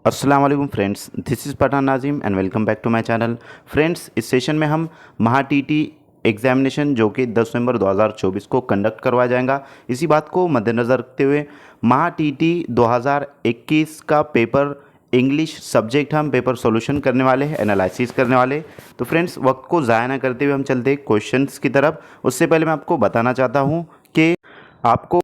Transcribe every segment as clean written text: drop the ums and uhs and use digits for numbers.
अस्सलाम वालेकुम friends, this is Pathan Nazim and welcome back to my channel. Friends, इस session में हम महा टीटी एग्जामिनेशन जो कि 10 नवंबर 2024 को कंडक्ट करवाया जाएगा, इसी बात को मद्देनज़र रखते हुए महा टीटी 2021 का पेपर इंग्लिश सब्जेक्ट हम पेपर सॉल्यूशन करने वाले हैं, एनालिसिस करने वाले। तो फ्रेंड्स, वक्त को ज़ाया ना करते हुए हम चलते हैं क्वेश्चंस की तरफ। उससे पहले मैं आपको बताना चाहता हूँ कि आपको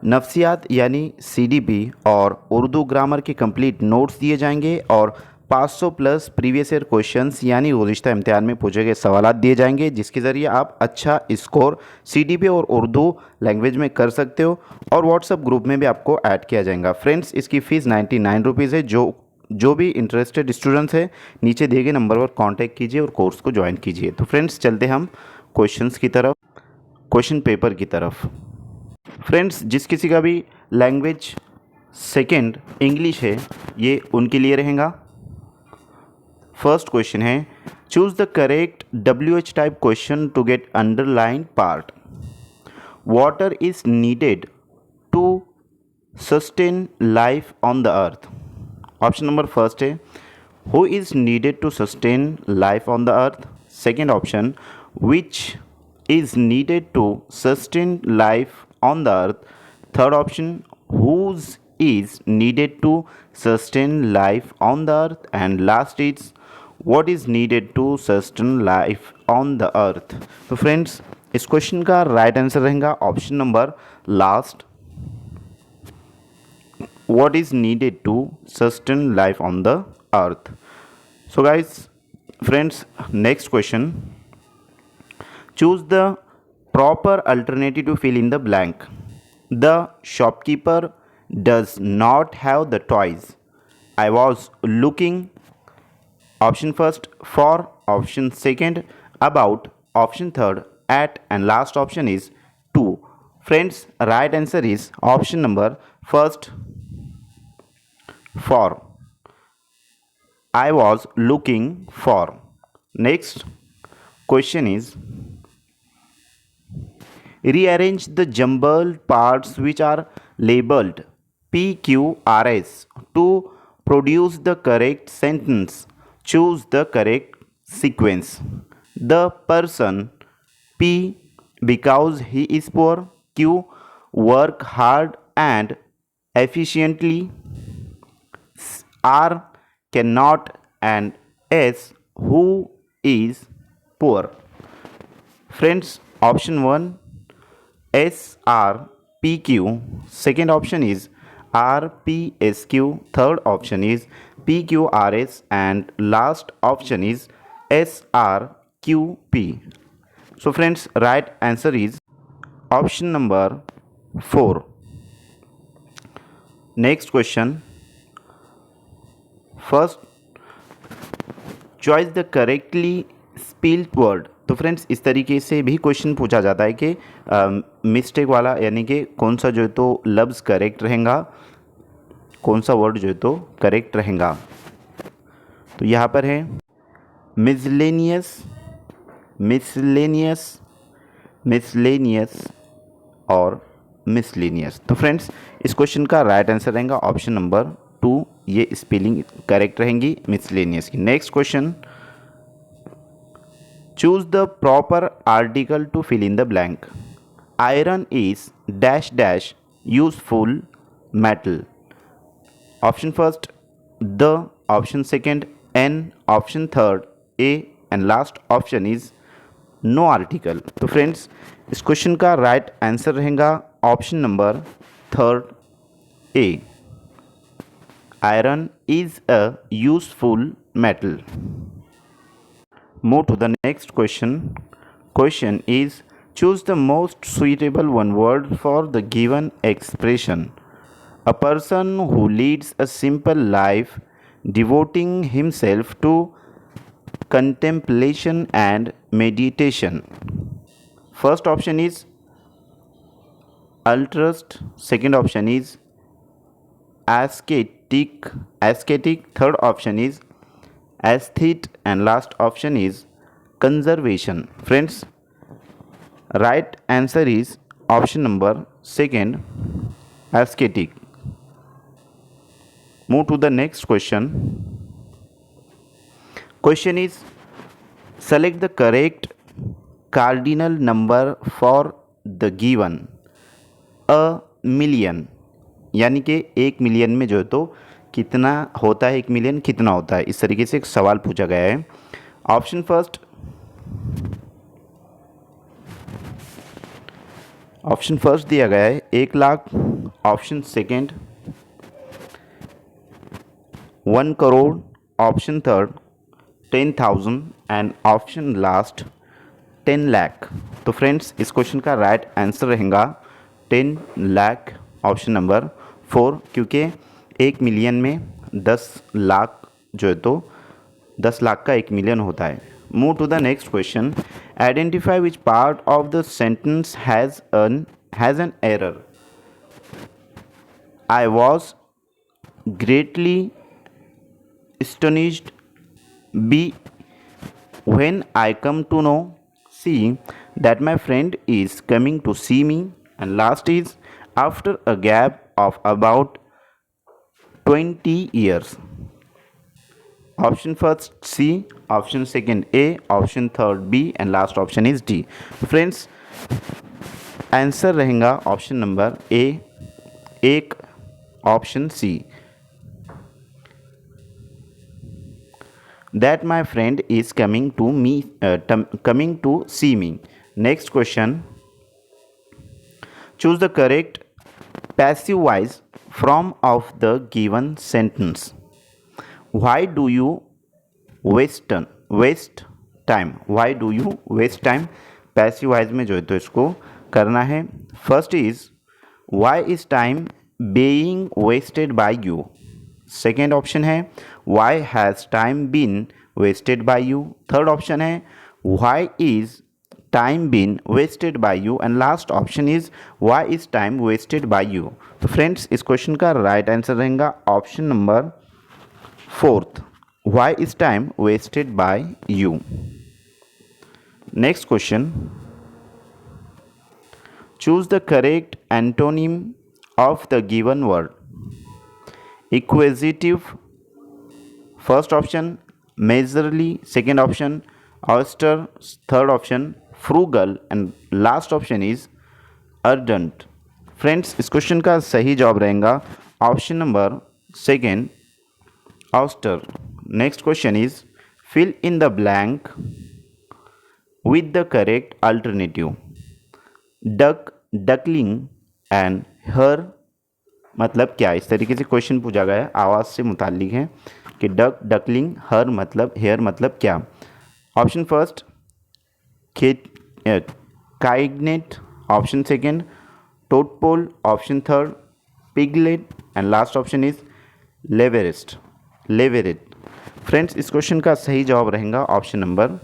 नफ्सियात यानी सीडीपी और उर्दू ग्रामर के कंप्लीट नोट्स दिए जाएंगे और 500 प्लस प्रीवियस ईयर क्वेश्चंस यानी गुज़िश्ता इम्तिहान में पूछे गए सवाल दिए जाएंगे, जिसके ज़रिए आप अच्छा स्कोर सीडीपी और उर्दू लैंग्वेज में कर सकते हो और व्हाट्सएप ग्रुप में भी आपको ऐड किया जाएगा। फ्रेंड्स, इसकी फ़ीस 99 रुपीज़ है। जो भी इंटरेस्टेड स्टूडेंट्स है, नीचे दिए गए नंबर पर कॉन्टैक्ट कीजिए और कोर्स को ज्वाइन कीजिए। तो फ्रेंड्स, चलते हम क्वेश्चंस की तरफ, क्वेश्चन पेपर की तरफ। फ्रेंड्स, जिस किसी का भी लैंग्वेज सेकंड इंग्लिश है, ये उनके लिए रहेगा। फर्स्ट क्वेश्चन है, choose the correct WH type question to get underline part. Water is needed to sustain life on the earth. Option number first है, who is needed to sustain life on the earth. Second option, which is needed to sustain life on the earth. Third option, whose is needed to sustain life on the earth. And last is, what is needed to sustain life on the earth. तो friends, इस question का right answer रहेगा option number last, what is needed to sustain life on the earth. So guys, friends, next question, choose the proper alternative to fill in the blank. The shopkeeper does not have the toys. I was looking, option first, for, option second, about, option third, at, and last option is to. Friends, right answer is option number first, for. I was looking for. Next question is, rearrange the jumbled parts which are labeled PQRS to produce the correct sentence. Choose the correct sequence. The person, P, because he is poor. Q, work hard and efficiently. R, cannot. And S, who is poor. Friends, option 1, SRPQ. Second option is RPSQ. Third option is PQRS. And last option is SRQP. So friends, right answer is option number 4. Next question. First, choose the correctly spelled word. तो friends, इस तरीके से भी question पूछा जाता है कि mistake वाला, यानी कि कौन सा जो है तो लफ्ज़ करेक्ट रहेगा, कौन सा वर्ड जो है तो करेक्ट रहेगा। तो यहाँ पर है मिसलेनियस, मिसलेनियस, मिसलेनियस और मिसलेनियस। तो फ्रेंड्स, इस क्वेश्चन का राइट आंसर रहेगा ऑप्शन नंबर 2, ये स्पेलिंग करेक्ट रहेंगी मिसलेनियस की। Next question, choose the proper article to fill in the blank. Iron is dash dash useful metal. Option first, the, option second, N, option third, A, and last option is no article. तो friends, इस question का right answer रहेगा option number third, A. Iron is a useful metal. Move to the next question. Question is, choose the most suitable one word for the given expression. A person who leads a simple life, devoting himself to contemplation and meditation. First option is altruist. Second option is ascetic. Third option is aesthete, and last option is conservation. Friends, right answer is option number second, ascetic. Move to the next question. Question is, select the correct cardinal number for the given a million. यानी कि 1 million में जो है तो कितना होता है, 1 million कितना होता है, इस तरीके से एक सवाल पूछा गया है. ऑप्शन फर्स्ट दिया गया है 1 lakh. Option second 1 crore. Option third 10,000 and option last 10 lakh. तो फ्रेंड्स इस क्वेश्चन का राइट आंसर रहेगा 10 लाख, ऑप्शन नंबर 4, क्योंकि 1 मिलियन में 10 लाख जो है तो 10 लाख का 1 मिलियन होता है. Move to the next question. Identify which part of the sentence has an error. I was greatly astonished. B. When I come to know. C. That my friend is coming to see me. And last is after a gap of about 20 years. Option first C, option second A, option third B and last option is D. Friends, answer रहेगा option number A, एक option C. That my friend is coming to see me. Next question. Choose the correct passive voice form of the given sentence. Why do you waste time? Why do you waste time? Passive voice में जो है तो इसको करना है. First is why is time being wasted by you? Second option है why has time been wasted by you. Third option है why is time been wasted by you and last option is why is time wasted by you. तो friends इस question का right answer रहेगा option number fourth, why is time wasted by you. Next question. Choose the correct antonym of the given word. Acquisitive, first option measurely, second option austere, third option frugal and last option is ardent. Friends इस question का सही जवाब रहेगा option number second austere. Next question is fill in the blank with the correct alternative. duck, duckling and her मतलब क्या. इस तरीके से क्वेश्चन पूछा गया है, आवाज़ से मुताल्लिक है कि डक, डकलिंग, हर मतलब हेयर मतलब क्या. Option first cygnet, option second tadpole, option third piglet and last option is leveret. Friends इस क्वेश्चन का सही जवाब रहेगा option number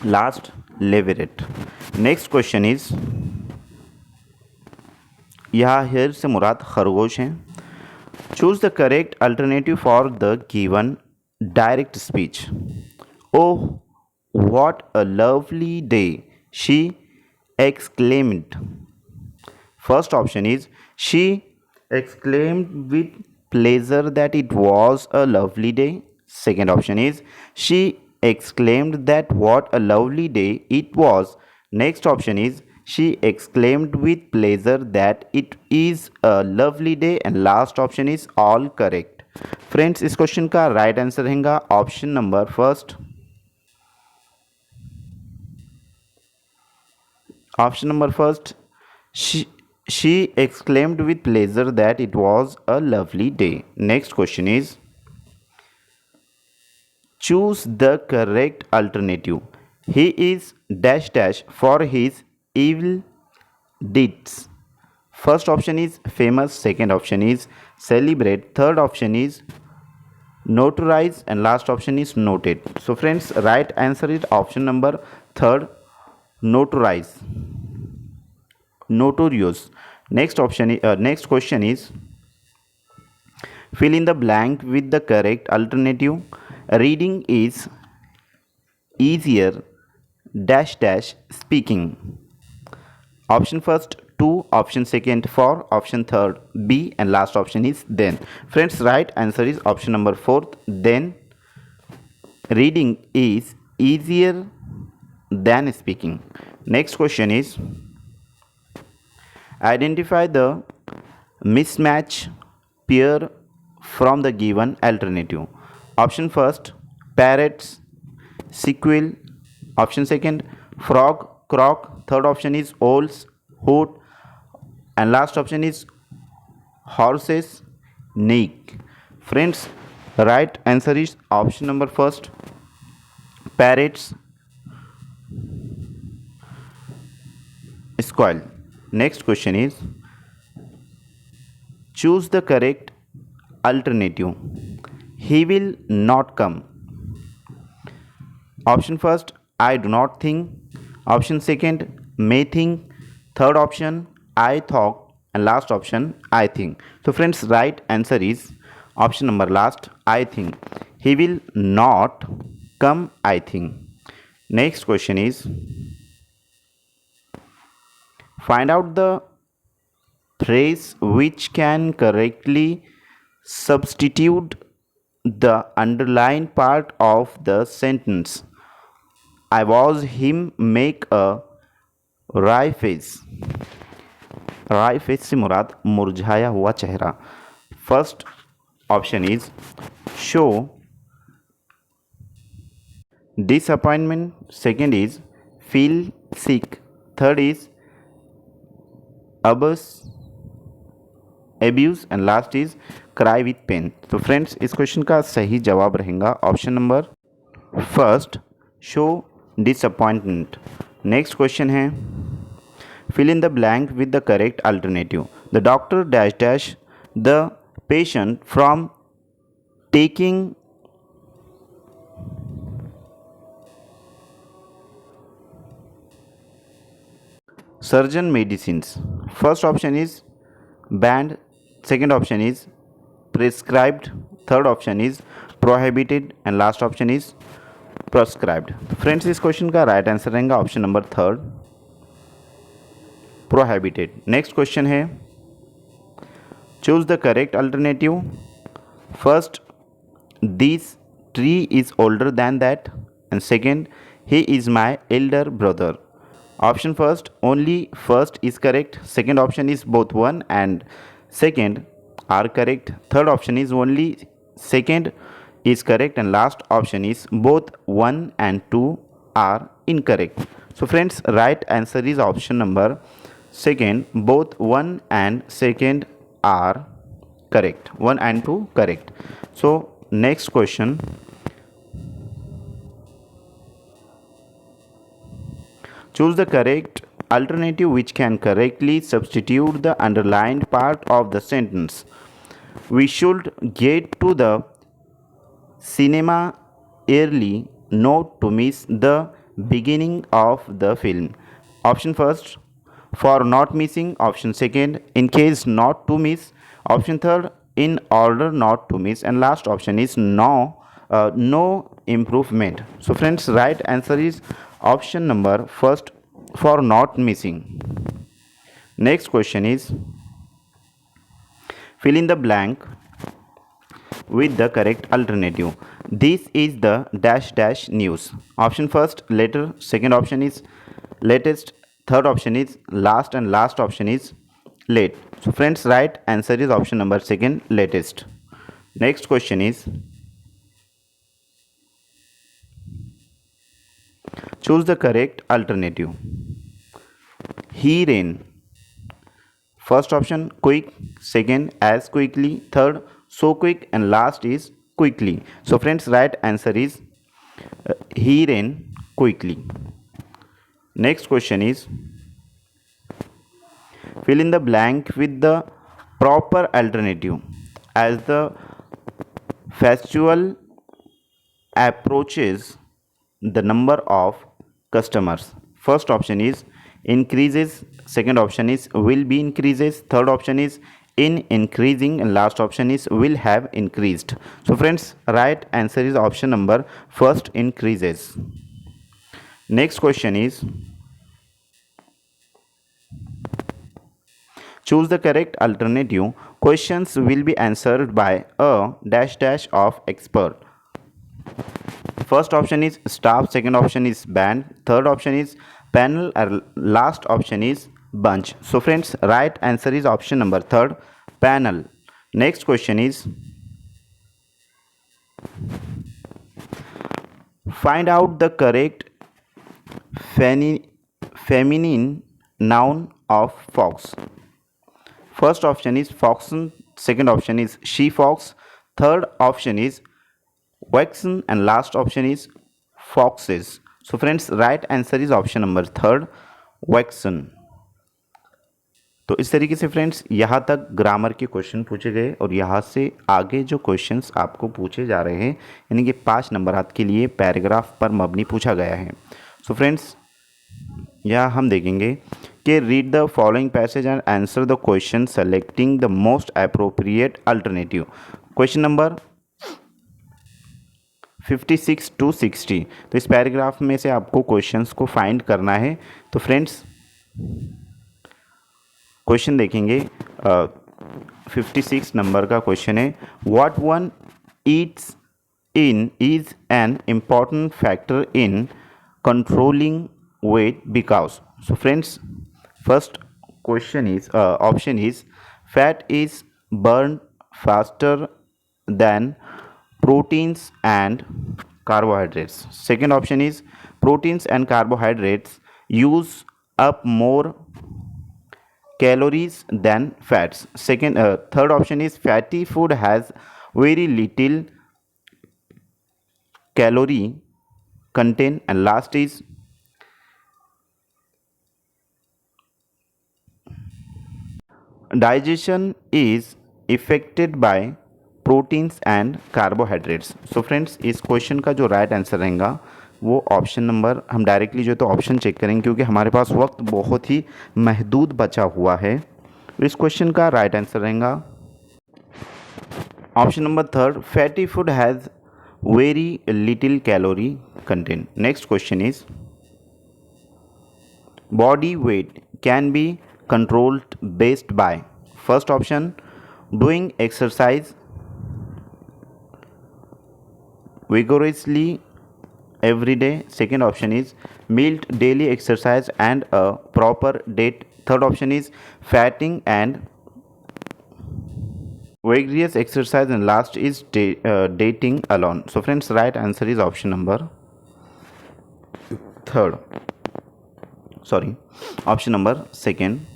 last, leveret. Next question is, यहाँ हेयर से मुराद खरगोश हैं. Choose the correct alternative for the given direct speech. Oh what a lovely day she exclaimed. First option is she exclaimed with pleasure that it was a lovely day. Second option is she exclaimed that what a lovely day it was. Next option is she exclaimed with pleasure that it is a lovely day and last option is all correct. Friends इस question का right answer रहेगा option number first, option number first she exclaimed with pleasure that it was a lovely day. Next question is choose the correct alternative. He is dash dash for his evil deeds. First option is famous, second option is celebrate, third option is notorize and last option is noted. So friends, right answer is option number third, notorize, notorious. Next question is fill in the blank with the correct alternative. Reading is easier dash dash speaking. Option first to, option second for, option third B, and last option is then. Friends, right answer is option number 4th, then. Reading is easier than speaking. Next question is, identify the mismatch pair from the given alternative. Option first, parrots, sequel. Option second, frog, croc. Third option is owls, hoot, and last option is horses, neck. Friends, right answer is option number first, parrots, squirrel. Next question is, choose the correct alternative. He will not come. Option first, I do not think. Option second, may think. Third option, I thought. And last option, I think. So friends, right answer is option number last, I think. He will not come, I think. Next question is, find out the phrase which can correctly substitute the underlined part of the sentence. I was him make a wry face. Wry face से मुराद मुरझाया हुआ चेहरा. First option is show disappointment. Second is feel sick. Third is abuse and last is cry with pain. तो friends, इस question का सही जवाब रहेगा option number first, show disappointment. Next question है, fill in the blank with the correct alternative. The doctor dash the patient from taking surgeon medicines. First option is banned, second option is prescribed, third option is prohibited and last option is prescribed. Friends, इस question का right answer रहेगा option number third, prohibited. Next question है, choose the correct alternative. First, this tree is older than that, and second, he is my elder brother. Option first, only first is correct. Second option is both one and second are correct. Third option is only second is correct and last option is both one and two are incorrect. So friends, right answer is option number second, both one and second are correct, one and two correct. So next question, choose the correct alternative which can correctly substitute the underlined part of the sentence. We should get to the cinema early not to miss the beginning of the film. Option first, for not missing. Option second, in case not to miss. Option third, in order not to miss, and last option is no improvement. So friends, right answer is option number first, for not missing. Next question is, fill in the blank with the correct alternative. This is the dash news. Option first, later. Second option is latest. Third option is last and last option is late. So friends, right answer is option number second, latest. Next question is, choose the correct alternative. He ran. First option quick, second as quickly, third so quick and last is quickly. So friends, right answer is he ran quickly. Next question is, fill in the blank with the proper alternative. As the festival approaches, the number of customers. First option is increases, second option is will be increases, third option is in increasing and last option is will have increased. So friends, right answer is option number first, increases. Next question is, choose the correct alternative. Questions will be answered by a dash dash of expert. First option is staff, second option is band, third option is panel, and last option is bunch. So friends, right answer is option number third, panel. Next question is, find out the correct feminine noun of fox. First option is foxen, second option is she fox, third option is waxen, and last option is foxes. So friends, right answer is option number third, waxen. तो इस तरीके से friends यहाँ तक grammar के question पूछे गए और यहाँ से आगे जो क्वेश्चंस आपको पूछे जा रहे हैं यानी कि 5 नंबरात के लिए पैराग्राफ पर मबनी पूछा गया है. सो फ्रेंड्स यहाँ हम देखेंगे कि read the following passage and answer the question selecting the most appropriate alternative. Question number 56 to 60. तो इस पैराग्राफ में से आपको क्वेश्चंस को फाइंड करना है. तो फ्रेंड्स क्वेश्चन देखेंगे. 56 नंबर का क्वेश्चन है, what one Yeats in is an important factor in controlling weight because. So friends, first question is option is fat is burned faster than proteins and carbohydrates. Second option is proteins and carbohydrates use up more calories than fats. Third option is fatty food has very little calorie content, and last is digestion is affected by proteins and carbohydrates. So friends इस question का जो right answer रहेगा वो option number, हम directly जो तो option check करेंगे क्योंकि हमारे पास वक्त बहुत ही महदूद बचा हुआ है. इस क्वेश्चन का राइट आंसर रहेगा option number third, fatty food has very little calorie content. Next question is body weight can be controlled based by. First option, doing exercise vigorously every day. Second option is mild daily exercise and a proper diet. Third option is fatting and vigorous exercise, and last is dating alone. So friends, right answer is option number third, option number second,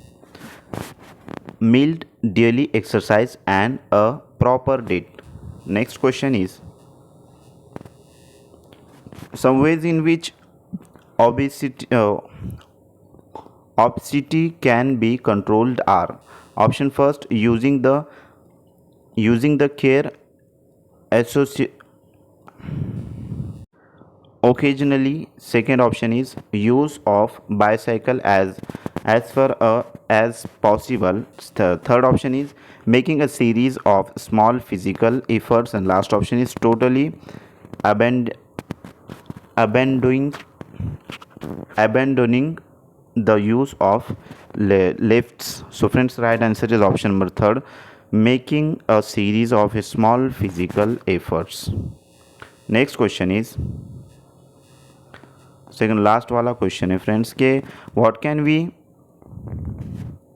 mild daily exercise and a proper diet. Next question is some ways in which obesity can be controlled are. Option first, using the care occasionally. Second option is use of bicycle as far as possible. Third option is making a series of small physical efforts, and last option is totally abandoning the use of lifts. So friends, right answer is option number third, making a series of small physical efforts. Next question is second last वाला question है friends के what can we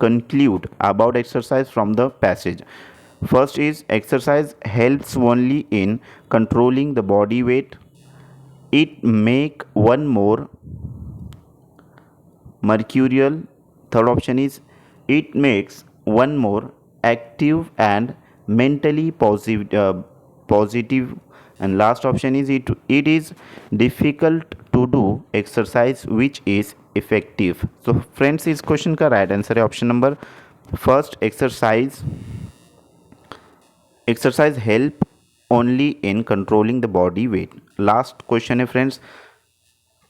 conclude about exercise from the passage. First is exercise helps only in controlling the body weight. It make one more mercurial. Third option is it makes one more active and mentally positive. And last option is it is difficult to do exercise which is effective. So friends, इस question का right answer है option number first, exercise help only in controlling the body wait. Last question है friends,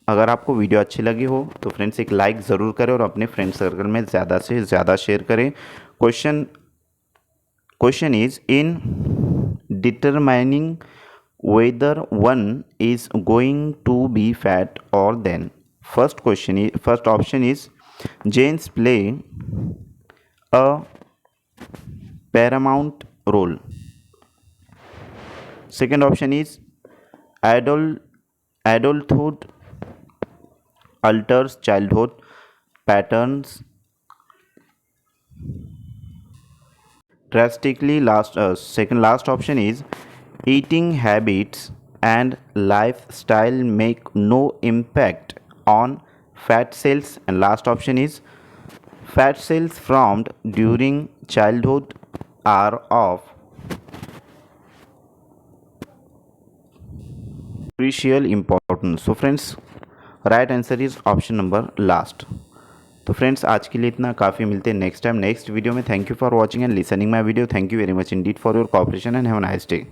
अगर आपको video अच्छी लगी हो तो फ्रेंड्स एक लाइक ज़रूर करें और अपने फ्रेंड सर्कल में ज़्यादा से ज़्यादा शेयर करें. Question is in determining whether one is going to be fat or thin. First option is Janes play a paramount role. Second option is adulthood alters childhood patterns drastically. Second last option is eating habits and lifestyle make no impact on fat cells, and last option is fat cells formed during childhood are of crucial importance. So friends, right answer is option number last. तो friends आज के लिए इतना काफ़ी. मिलते हैं next time next video में. Thank you for watching and listening my video. Thank you very much Indeed for your cooperation and have a nice day.